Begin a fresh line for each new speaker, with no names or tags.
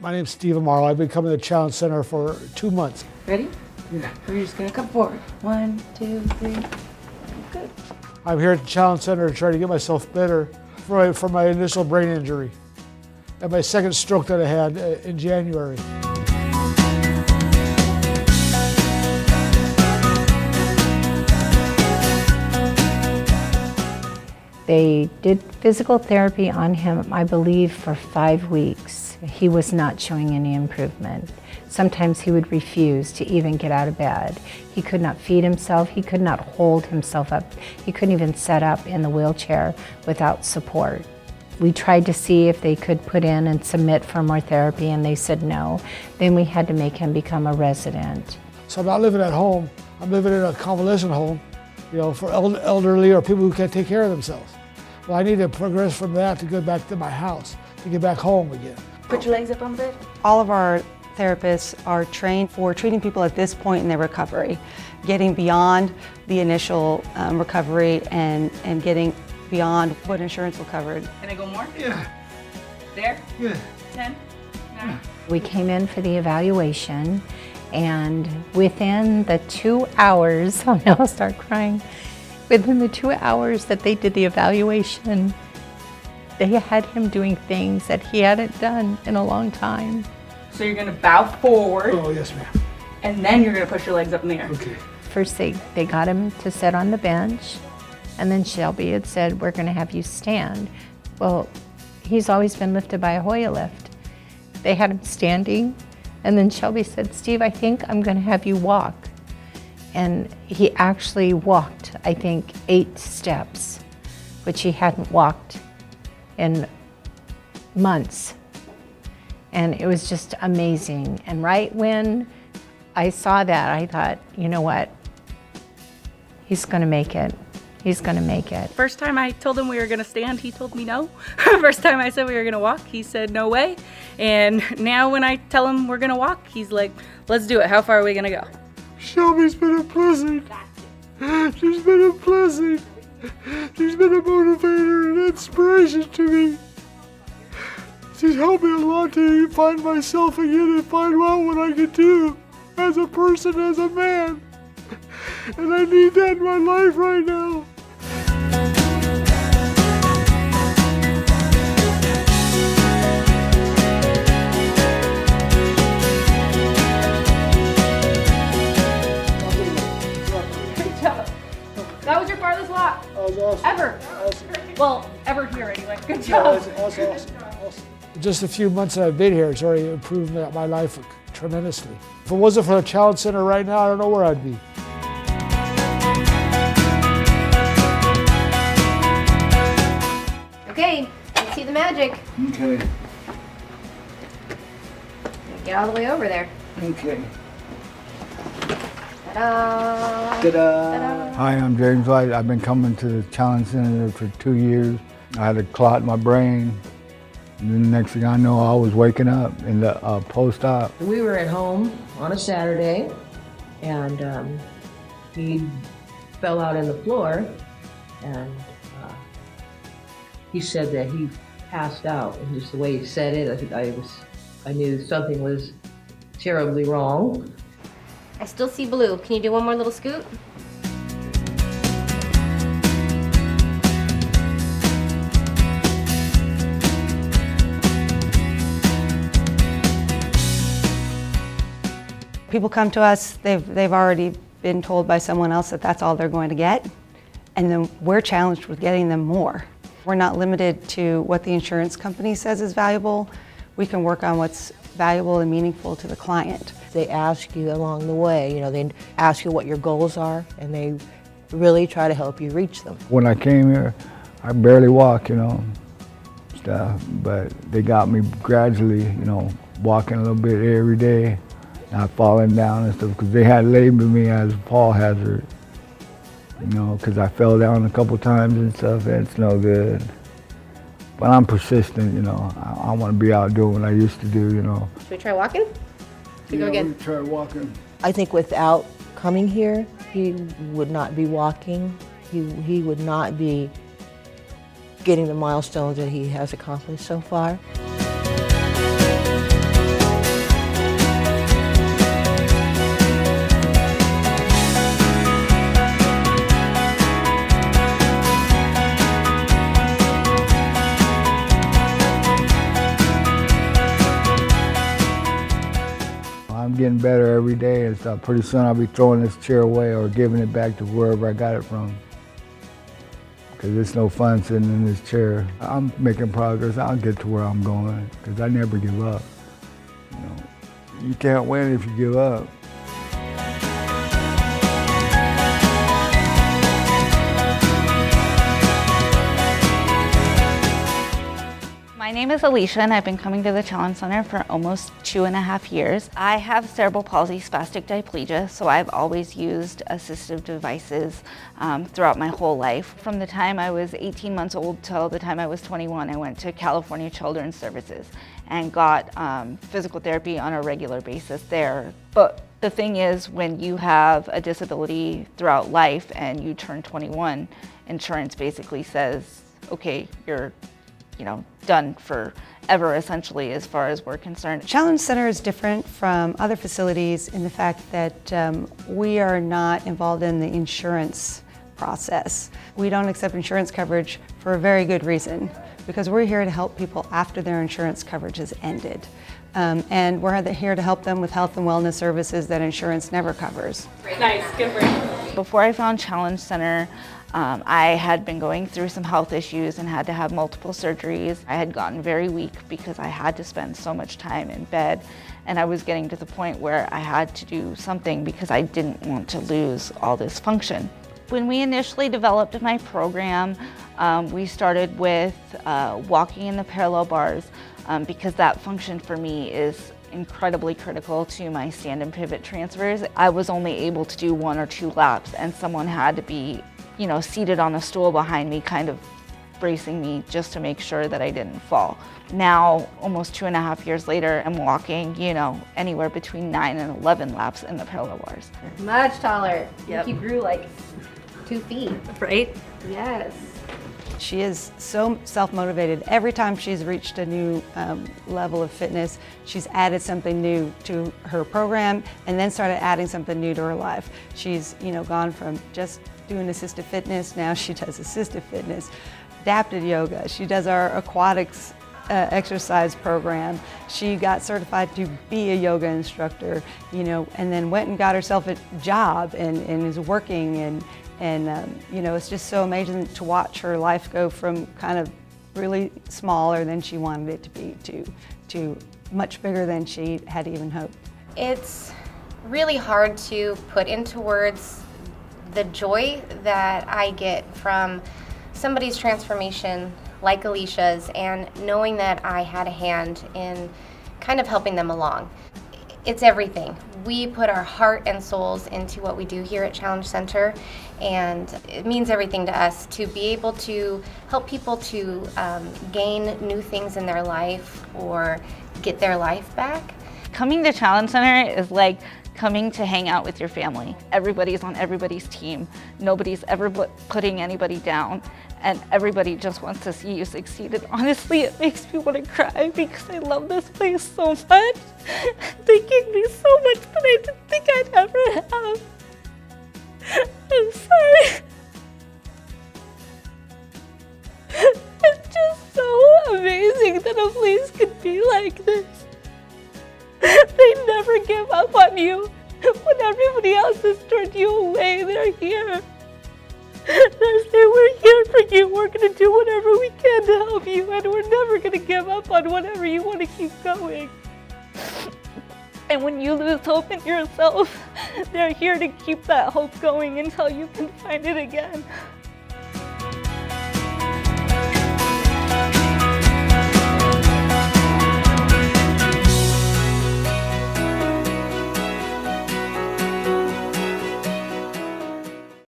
My name's Steve Amaro. I've been coming to the Challenge Center for 2 months.
Ready?
Yeah.
We're just gonna come forward. 1, 2, 3. Good.
I'm here at the Challenge Center to try to get myself better for my initial brain injury and my second stroke that I had in January.
They did physical therapy on him, I believe, for 5 weeks. He was not showing any improvement. Sometimes he would refuse to even get out of bed. He could not feed himself. He could not hold himself up. He couldn't even sit up in the wheelchair without support. We tried to see if they could put in and submit for more therapy, and they said no. Then we had to make him become a resident.
So I'm not living at home. I'm living in a convalescent home, for elderly or people who can't take care of themselves. Well, I need to progress from that to go back to my house, to get back home again.
Put your legs up on the bed.
All of our therapists are trained for treating people at this point in their recovery, getting beyond the initial recovery and getting beyond what insurance will cover.
Can I go more?
Yeah.
There?
Yeah.
10, 9.
We came in for the evaluation, and within the 2 hours, oh no, I'll start crying. Within the 2 hours that they did the evaluation, they had him doing things that he hadn't done in a long time.
So you're gonna bow forward,
Oh, yes, ma'am.
and then you're gonna push your legs up in the air.
Okay.
First they got him to sit on the bench, and then Shelby had said, we're gonna have you stand. Well, he's always been lifted by a Hoya lift. They had him standing, and then Shelby said, Steve, I think I'm gonna have you walk. And he actually walked, I think, 8 steps, which he hadn't walked in months. And it was just amazing. And right when I saw that, I thought, you know what? He's gonna make it. He's gonna make it.
First time I told him we were gonna stand, he told me no. First time I said we were gonna walk, he said no way. And now when I tell him we're gonna walk, he's like, let's do it. How far are we gonna go?
Shelby's been a blessing. She's been a blessing. She's been a motivator and inspiration to me. She's helped me a lot to find myself again and find out what I can do as a person, as a man. And I need that in my life right now.
Good job. That was your farthest walk.
That was awesome.
Ever.
Awesome.
Well, ever here anyway. Good
Yeah,
job.
that's awesome. Just a few months that I've been here, it's already improved my life tremendously. If it wasn't for the Challenge Center right now, I don't know where I'd be.
Okay, let's see the magic.
Okay.
Get all the way over there.
Okay.
Ta-da!
Ta-da!
Hi, I'm James White. I've been coming to the Challenge Center for 2 years. I had a clot in my brain. And then the next thing I know, I was waking up in the post-op.
We were at home on a Saturday, and he fell out on the floor, and he said that he passed out. And just the way he said it, I knew something was terribly wrong.
I still see blue. Can you do one more little scoot?
People come to us, they've already been told by someone else that that's all they're going to get, and then we're challenged with getting them more. We're not limited to what the insurance company says is valuable. We can work on what's valuable and meaningful to the client.
They ask you along the way, they ask you what your goals are, and they really try to help you reach them.
When I came here, I barely walk, stuff, but they got me gradually, walking a little bit every day, not falling down and stuff, because they had labeled me as a fall hazard, because I fell down a couple times and stuff, and it's no good. But I'm persistent, I want to be out doing what I used to do,
Should we try walking? Go again.
We try walking.
I think without coming here, he would not be walking. He would not be getting the milestones that he has accomplished so far.
I'm getting better every day and stuff. Pretty soon I'll be throwing this chair away or giving it back to wherever I got it from. Because it's no fun sitting in this chair. I'm making progress. I'll get to where I'm going because I never give up. You know, you can't win if you give up.
My name is Alicia and I've been coming to the Challenge Center for almost 2.5 years. I have cerebral palsy spastic diplegia, so I've always used assistive devices throughout my whole life. From the time I was 18 months old till the time I was 21, I went to California Children's Services and got physical therapy on a regular basis there. But the thing is, when you have a disability throughout life and you turn 21, insurance basically says, okay, you're done forever, essentially, as far as we're concerned.
Challenge Center is different from other facilities in the fact that we are not involved in the insurance process. We don't accept insurance coverage for a very good reason, because we're here to help people after their insurance coverage has ended. And we're here to help them with health and wellness services that insurance never covers.
Nice, good for you.
Before I found Challenge Center, I had been going through some health issues and had to have multiple surgeries. I had gotten very weak because I had to spend so much time in bed, and I was getting to the point where I had to do something because I didn't want to lose all this function. When we initially developed my program, we started with walking in the parallel bars because that function for me is incredibly critical to my stand and pivot transfers. I was only able to do 1 or 2 laps and someone had to be seated on a stool behind me, kind of bracing me just to make sure that I didn't fall. Now, almost 2.5 years later, I'm walking, anywhere between 9 and 11 laps in the parallel bars.
Much taller.
Yep.
He grew like 2 feet.
Right?
Yes.
She is so self-motivated. Every time she's reached a new level of fitness, she's added something new to her program and then started adding something new to her life. She's gone from just doing assisted fitness, now she does assisted fitness, adapted yoga, she does our aquatics exercise program. She got certified to be a yoga instructor, and then went and got herself a job and is working and it's just so amazing to watch her life go from kind of really smaller than she wanted it to be to much bigger than she had even hoped.
It's really hard to put into words the joy that I get from somebody's transformation like Alicia's and knowing that I had a hand in kind of helping them along. It's everything. We put our heart and souls into what we do here at Challenge Center, and it means everything to us to be able to help people to gain new things in their life or get their life back.
Coming to Challenge Center is like coming to hang out with your family. Everybody's on everybody's team. Nobody's ever putting anybody down, and everybody just wants to see you succeed. And honestly, it makes me want to cry because I love this place so much. They gave me so much that I didn't think I'd ever have. I'm sorry. It's just so amazing that a place could be like this. They never give up on you. When everybody else has turned you away, they're here. They're saying, we're here for you. We're going to do whatever we can to help you, and we're never going to give up on whatever you want to keep going. And when you lose hope in yourself, they're here to keep that hope going until you can find it again.